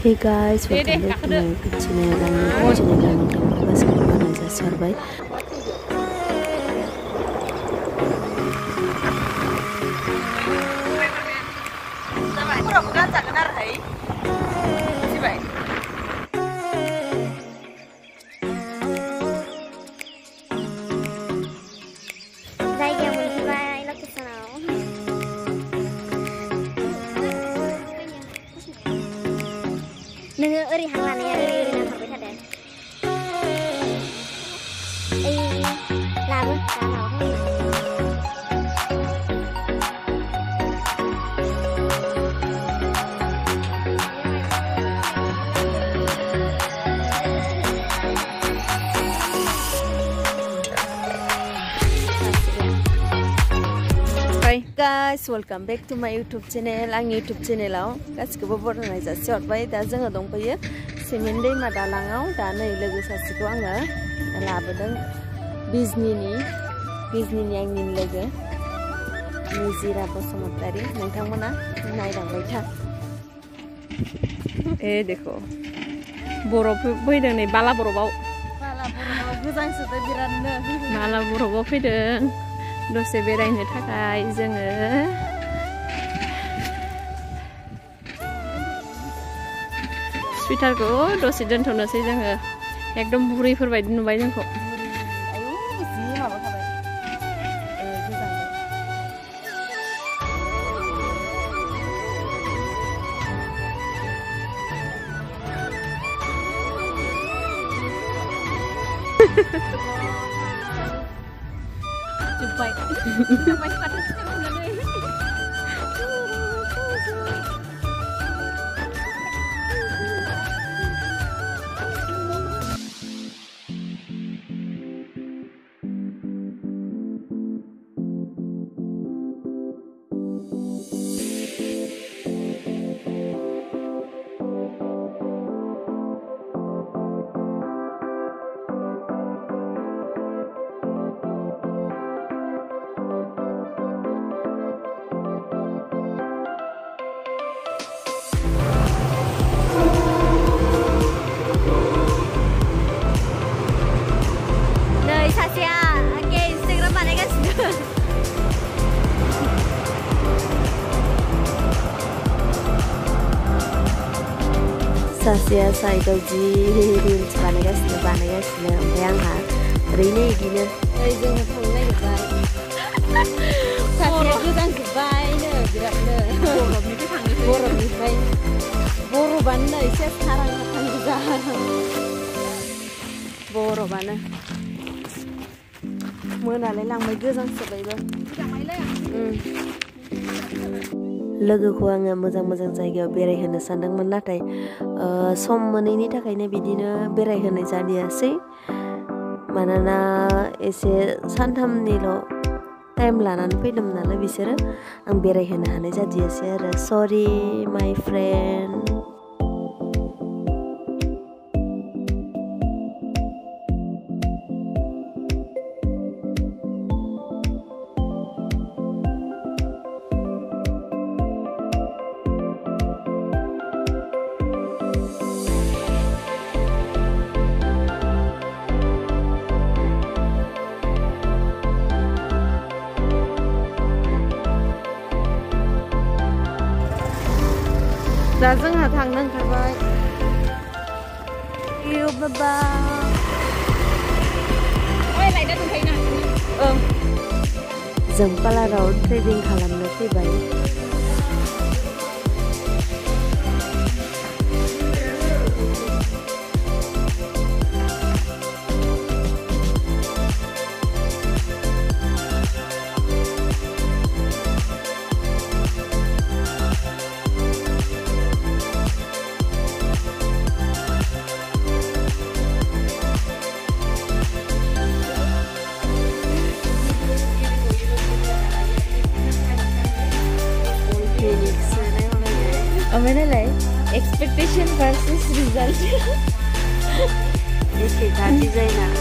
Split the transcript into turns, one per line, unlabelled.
Hey guys, welcome back to my YouTube channel. I'm YouTube channel nontonku गासैबो बानाय जासिहरबाय।
नोङो ओरै हां लानाया ओरै नांथारबाय थादों ओइ लाबो दा माबाखौ
Hi guys, welcome back to my YouTube channel. Ang YouTube channelaव गासिखौबो बरायनाय जासिहरबाय। दा जोङो दंफैयो सिमेन्ट दैमा दालाङाव। दा नै लोगो सासेखौ आङो लाबोदों बिजनिनि आंनि लोगो निजिरा बसुमतारी। नोंथांमोना नायलांबाय था। देखो बरफ फैदों नै बाला बरफाव गोजांसोदों बिरादनो। बाला बरफाव फैदों दसे बेरायनो थाखाय जोङो स्वेटारखौ दसे दोनथ'नोसै जोङो एकदम बुरैफोर बायदि नुबाय जोंखौ। Sampai sepatu kita mulai. सासेया साइडआव जि रिल्स बानायगासिनो ओमफ्राय आंहा ओरैनो इदिनो जोङो थांनो नागिरबाय। सासेया गोजांजोब्बायनो बिरादनो बरफनिफ्राय बरफानो एसे सारां गोजा बरफानो मोनालाय लांबाय गोजांसोबायबो। लोगोखौ आङो मोजां जायगायाव बेरायहोनो सानदोंमोन, नाथाय सम मोनैनि थाखायनो बिदिनो बेरायहोनाय जादियासै। मानोना एसे सानथामनिल' टाइम लानानै फैदोंमोन नालाय बिसोरो, आं बेरायहोनो हानाय जादियासै आरो। सरि माय फ्रेन्ड। दा जोंहा थांनो ओंखारबाय। जों पार्लाराव ट्रेडिं खालामनो फैबाय। Expectation versus result. Ini kita desainer.